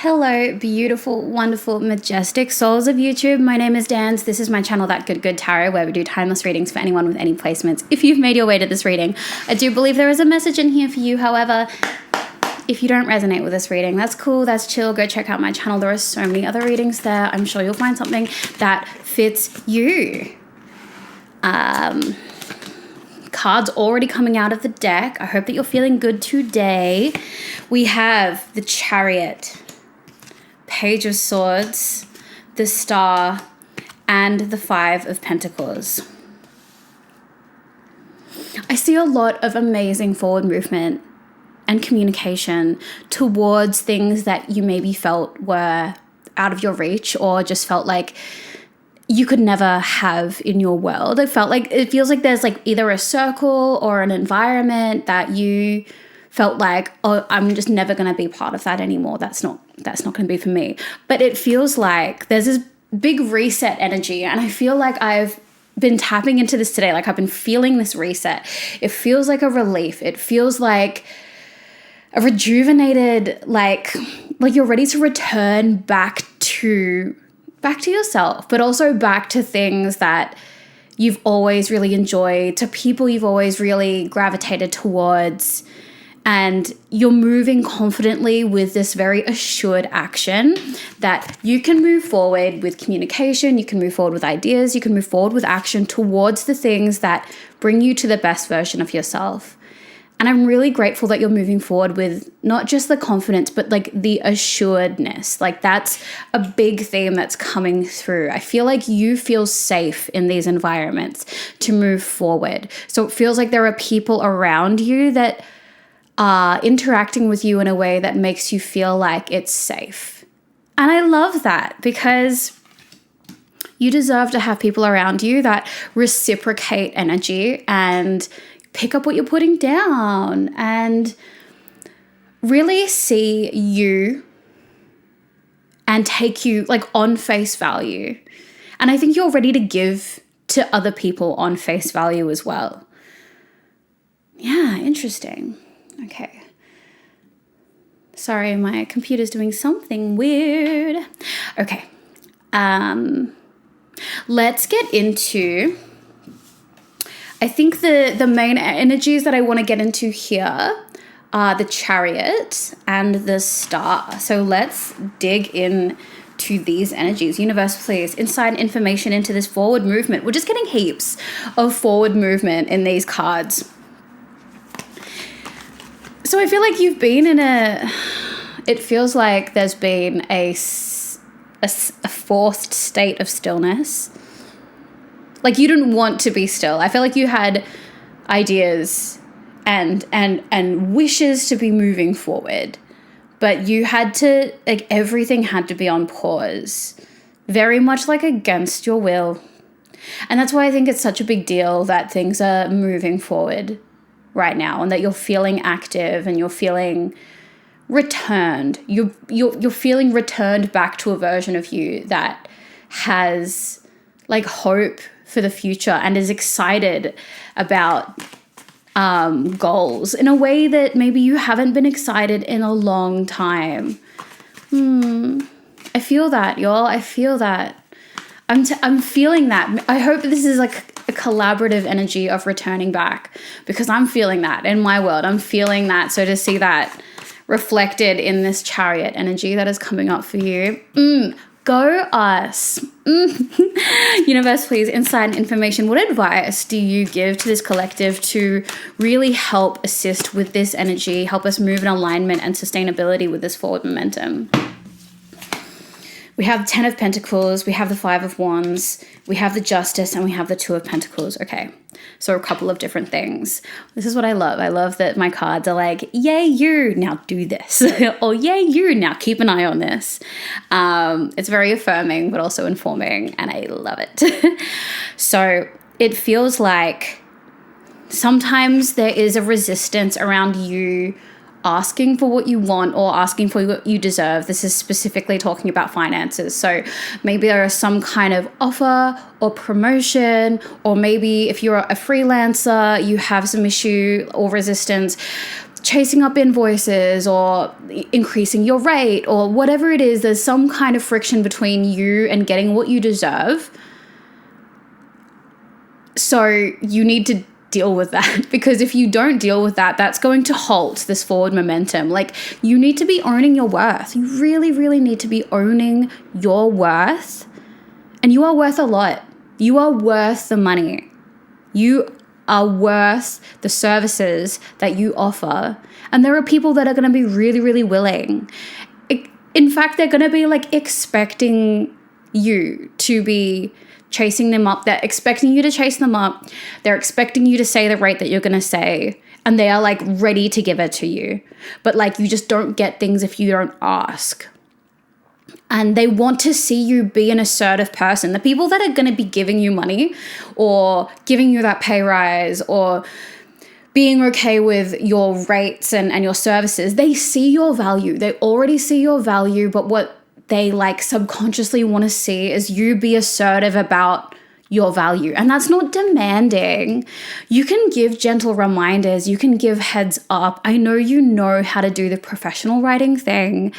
Hello, beautiful, wonderful, majestic souls of YouTube. My name is Dans. This is my channel, That Good Tarot, where we do timeless readings for anyone with any placements. If you've made your way to this reading, I do believe there is a message in here for you. However, if you don't resonate with this reading, that's cool, that's chill. Go check out my channel. There are so many other readings there. I'm sure you'll find something that fits you. Cards already coming out of the deck. I hope that you're feeling good today. We have the Chariot, Page of Swords, the Star, and the Five of Pentacles. I see a lot of amazing forward movement and communication towards things that you maybe felt were out of your reach or just felt like you could never have in your world. It feels like there's like either a circle or an environment that you felt like, oh, I'm just never going to be part of that anymore. That's not going to be for me. But it feels like there's this big reset energy, and I feel like I've been tapping into this today. Like I've been feeling this reset. It feels like a relief. It feels like a rejuvenated, like you're ready to return back to yourself, but also back to things that you've always really enjoyed, to people you've always really gravitated towards. And you're moving confidently with this very assured action that you can move forward with communication, you can move forward with ideas, you can move forward with action towards the things that bring you to the best version of yourself. And I'm really grateful that you're moving forward with not just the confidence, but like the assuredness. Like that's a big theme that's coming through. I feel like you feel safe in these environments to move forward. So it feels like there are people around you that are interacting with you in a way that makes you feel like it's safe. And I love that because you deserve to have people around you that reciprocate energy and pick up what you're putting down and really see you and take you like on face value. And I think you're ready to give to other people on face value as well. Yeah, interesting. Okay. Sorry, my computer's doing something weird. Okay. Let's get into, I think the main energies that I want to get into here are the Chariot and the Star. So let's dig in to these energies. Universe, please, inside information into this forward movement. We're just getting heaps of forward movement in these cards. So I feel like you've been in it feels like there's been a forced state of stillness. Like you didn't want to be still. I feel like you had ideas and wishes to be moving forward, but you had to, like everything had to be on pause, very much like against your will. And that's why I think it's such a big deal that things are moving forward right now and that you're feeling active and you're feeling returned. You're feeling returned back to a version of you that has like hope for the future and is excited about goals in a way that maybe you haven't been excited in a long time. I feel that, y'all. I feel that. I'm feeling that. I hope this is like a collaborative energy of returning back because I'm feeling that in my world. I'm feeling that. So to see that reflected in this Chariot energy that is coming up for you, go us. Universe, please, inside information. What advice do you give to this collective to really help assist with this energy, help us move in alignment and sustainability with this forward momentum? We have the 10 of Pentacles, we have the 5 of Wands, we have the Justice, and we have the 2 of Pentacles. Okay, so a couple of different things. This is what I love. I love that my cards are like, yay, you, now do this. Or yay, you, now keep an eye on this. It's very affirming, but also informing, and I love it. So it feels like sometimes there is a resistance around you asking for what you want or asking for what you deserve. This is specifically talking about finances. So maybe there is some kind of offer or promotion, or maybe if you're a freelancer, you have some issue or resistance chasing up invoices or increasing your rate or whatever it is, there's some kind of friction between you and getting what you deserve. So you need to deal with that, because if you don't deal with that, that's going to halt this forward momentum. Like, you need to be owning your worth. You really, really need to be owning your worth. And you are worth a lot. You are worth the money. You are worth the services that you offer. And there are people that are going to be really, really willing. In fact, they're going to be like expecting you to be chasing them up. They're expecting you to chase them up. They're expecting you to say the rate that you're going to say. And they are like ready to give it to you. But like, you just don't get things if you don't ask. And they want to see you be an assertive person. The people that are going to be giving you money or giving you that pay rise or being okay with your rates and your services, they see your value. They already see your value, but what they like subconsciously want to see is you be assertive about your value. And that's not demanding. You can give gentle reminders. You can give heads up. I know you know how to do the professional writing thing,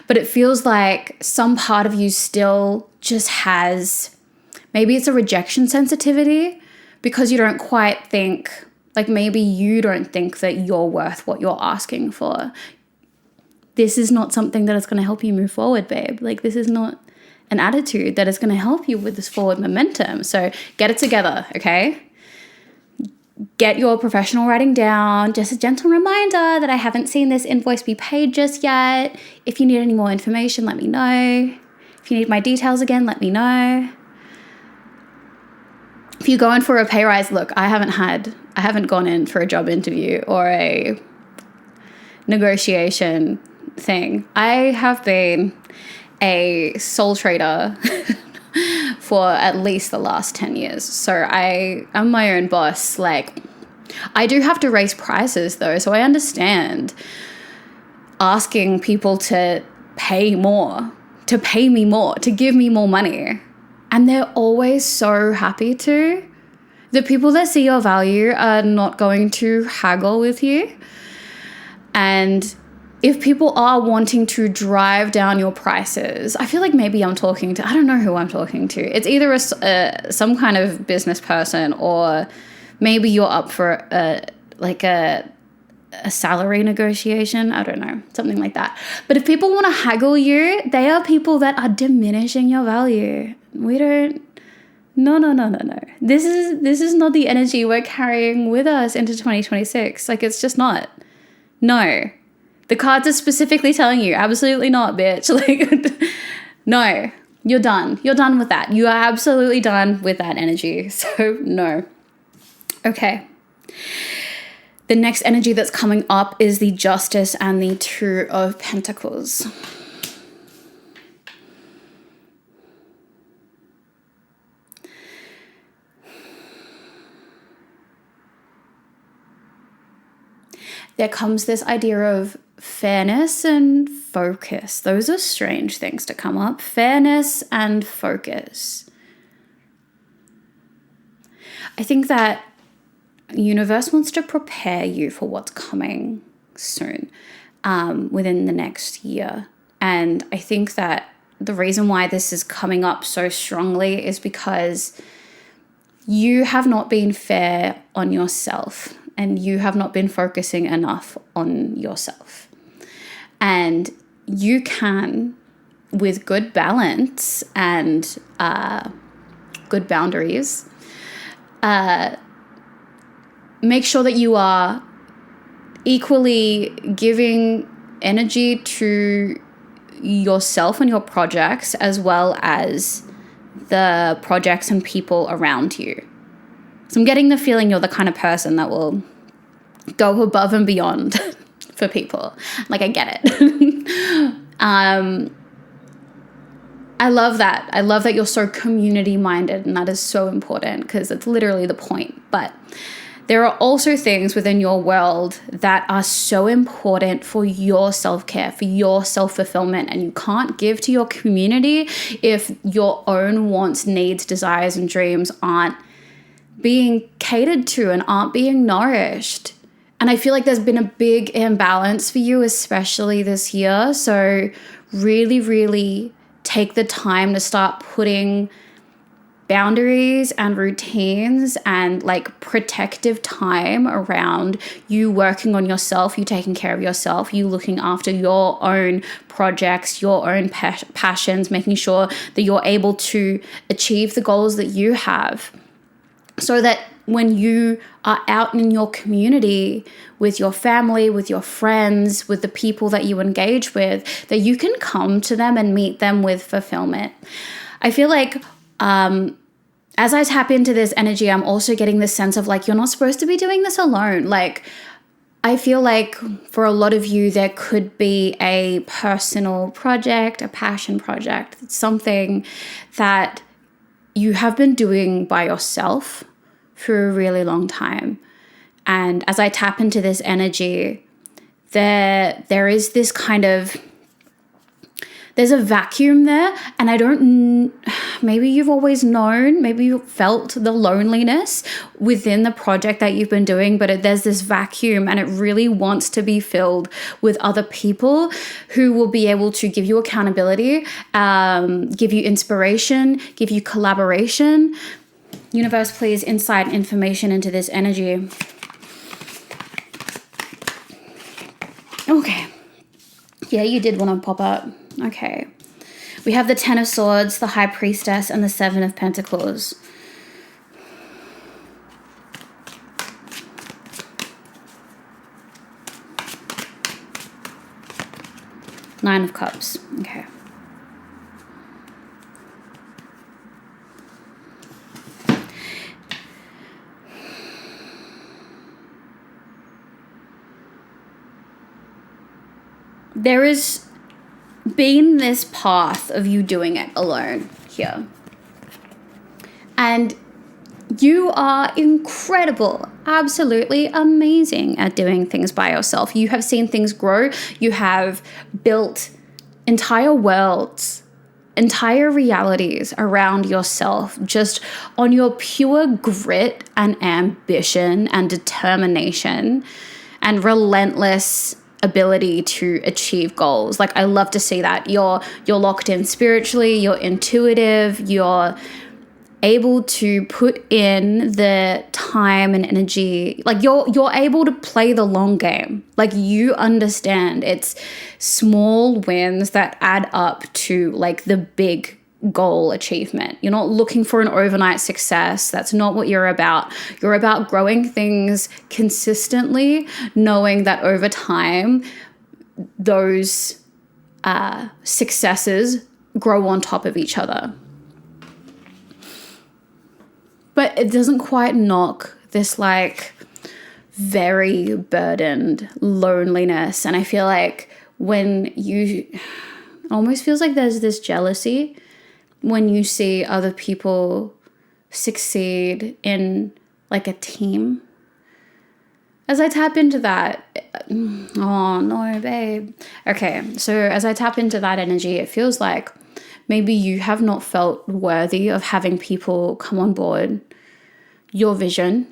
but it feels like some part of you still just has, maybe it's a rejection sensitivity because you don't quite think, like maybe you don't think that you're worth what you're asking for. This is not something that is going to help you move forward, babe. Like, this is not an attitude that is going to help you with this forward momentum. So get it together, okay? Get your professional writing down. Just a gentle reminder that I haven't seen this invoice be paid just yet. If you need any more information, let me know. If you need my details again, let me know. If you're going for a pay rise, look, I haven't gone in for a job interview or a negotiation thing. I have been a sole trader for at least the last 10 years. So I am my own boss. Like, I do have to raise prices though. So I understand asking people to pay more, to pay me more, to give me more money. And they're always so happy to. The people that see your value are not going to haggle with you. And if people are wanting to drive down your prices, I feel like maybe I don't know who I'm talking to. It's either some kind of business person, or maybe you're up for a salary negotiation. I don't know, something like that. But if people want to haggle you, they are people that are diminishing your value. No. This is not the energy we're carrying with us into 2026. Like, it's just not. No. The cards are specifically telling you, absolutely not, bitch. Like, no, you're done. You're done with that. You are absolutely done with that energy. So, no. Okay. The next energy that's coming up is the Justice and the Two of Pentacles. There comes this idea of fairness and focus. Those are strange things to come up. Fairness and focus. I think that universe wants to prepare you for what's coming soon, within the next year. And I think that the reason why this is coming up so strongly is because you have not been fair on yourself, and you have not been focusing enough on yourself. And you can, with good balance and good boundaries, make sure that you are equally giving energy to yourself and your projects, as well as the projects and people around you. So I'm getting the feeling you're the kind of person that will go above and beyond for people. Like, I get it. I love that. I love that you're so community minded, and that is so important because it's literally the point. But there are also things within your world that are so important for your self-care, for your self-fulfillment, and you can't give to your community if your own wants, needs, desires, and dreams aren't being catered to and aren't being nourished. And I feel like there's been a big imbalance for you, especially this year. So really, really take the time to start putting boundaries and routines and like protective time around you working on yourself, you taking care of yourself, you looking after your own projects, your own passions, making sure that you're able to achieve the goals that you have, so that when you are out in your community with your family, with your friends, with the people that you engage with, that you can come to them and meet them with fulfillment. I feel like as I tap into this energy, I'm also getting this sense of like, you're not supposed to be doing this alone. Like, I feel like for a lot of you, there could be a personal project, a passion project, something that you have been doing by yourself for a really long time. And as I tap into this energy, there is this kind of, there's a vacuum there. And I don't, maybe you've always known, maybe you felt the loneliness within the project that you've been doing, but there's this vacuum and it really wants to be filled with other people who will be able to give you accountability, give you inspiration, give you collaboration. Universe, please insight information into this energy. Okay. Yeah, you did want to pop up. Okay. We have the Ten of Swords, the High Priestess, and the Seven of Pentacles. Nine of Cups. Okay. There has been this path of you doing it alone here. And you are incredible, absolutely amazing at doing things by yourself. You have seen things grow. You have built entire worlds, entire realities around yourself, just on your pure grit and ambition and determination and relentless ability to achieve goals. Like, I love to see that. You're locked in spiritually, you're intuitive, you're able to put in the time and energy. Like, you're able to play the long game. Like, you understand it's small wins that add up to like the big goal achievement. You're not looking for an overnight success. That's not what you're about. You're about growing things consistently, knowing that over time, those successes grow on top of each other. But it doesn't quite knock this like very burdened loneliness. And I feel like when you, it almost feels like there's this jealousy when you see other people succeed in like a team. As I tap into that, oh no, babe. Okay, so as I tap into that energy, it feels like maybe you have not felt worthy of having people come on board your vision,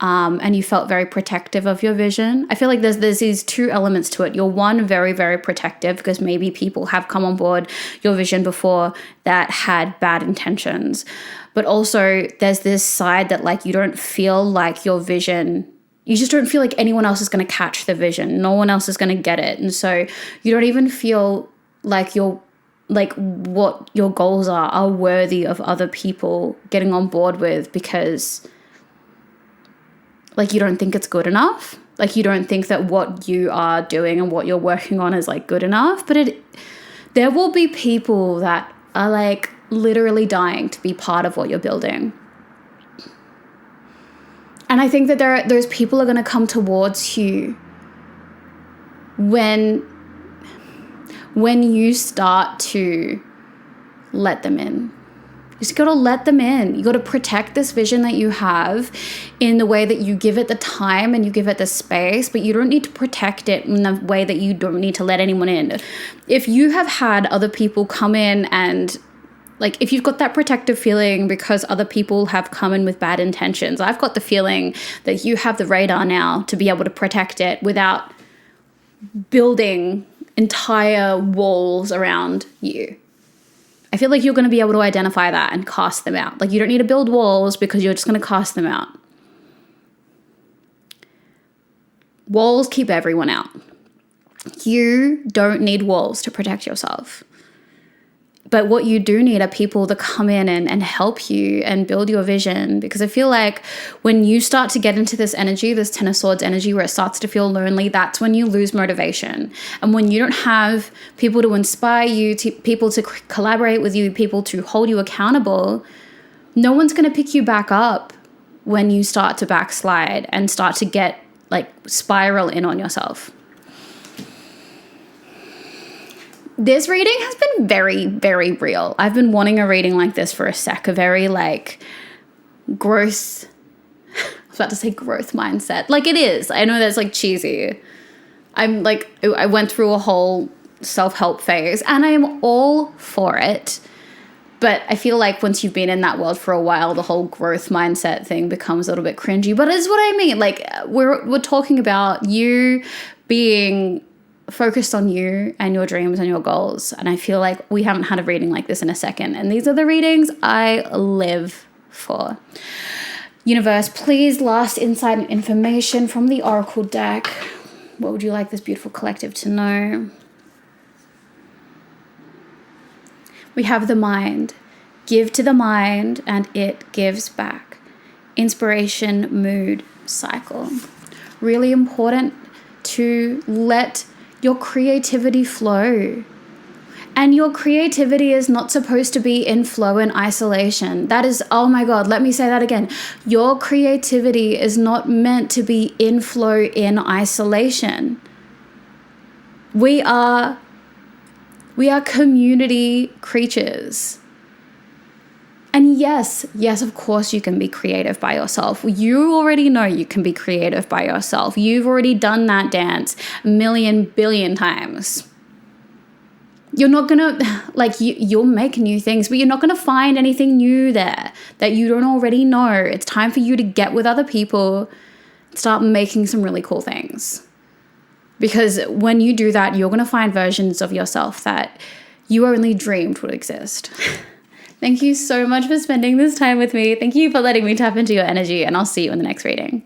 and you felt very protective of your vision. I feel like there's these two elements to it. You're one, very, very protective because maybe people have come on board your vision before that had bad intentions. But also there's this side that like you don't feel like your vision, you just don't feel like anyone else is going to catch the vision. No one else is going to get it. And so you don't even feel like what your goals are worthy of other people getting on board with, because like you don't think it's good enough. Like you don't think that what you are doing and what you're working on is like good enough. But there will be people that are like literally dying to be part of what you're building. And I think that those people are going to come towards you when you start to let them in. You just got to let them in. You got to protect this vision that you have in the way that you give it the time and you give it the space, but you don't need to protect it in the way that you don't need to let anyone in. If you have had other people come in and Like if you've got that protective feeling because other people have come in with bad intentions, I've got the feeling that you have the radar now to be able to protect it without building entire walls around you. I feel like you're going to be able to identify that and cast them out. Like you don't need to build walls because you're just going to cast them out. Walls keep everyone out. You don't need walls to protect yourself. But what you do need are people to come in and help you and build your vision. Because I feel like when you start to get into this energy, this Ten of Swords energy, where it starts to feel lonely, that's when you lose motivation. And when you don't have people to inspire you, people to collaborate with you, people to hold you accountable, no one's going to pick you back up when you start to backslide and start to get like spiral in on yourself. This reading has been very, very real. I've been wanting a reading like this for a sec, a very like growth, I was about to say growth mindset. Like it is. I know that's like cheesy. I went through a whole self-help phase and I am all for it. But I feel like once you've been in that world for a while, the whole growth mindset thing becomes a little bit cringy. But it's what I mean. Like we're talking about you being focused on you and your dreams and your goals. And I feel like we haven't had a reading like this in a second. And these are the readings I live for. Universe, please, last insight and information from the Oracle deck. What would you like this beautiful collective to know? We have the mind. Give to the mind and it gives back. Inspiration, mood, cycle. Really important to let your creativity flow. And your creativity is not supposed to be in flow and isolation. That is, oh my God, let me say that again. Your creativity is not meant to be in flow in isolation. We are community creatures. And yes, of course you can be creative by yourself. You already know you can be creative by yourself. You've already done that dance a million billion times. You're not gonna, like, you'll make new things, but you're not gonna find anything new there that you don't already know. It's time for you to get with other people, start making some really cool things. Because when you do that, you're gonna find versions of yourself that you only dreamed would exist. Thank you so much for spending this time with me. Thank you for letting me tap into your energy, and I'll see you in the next reading.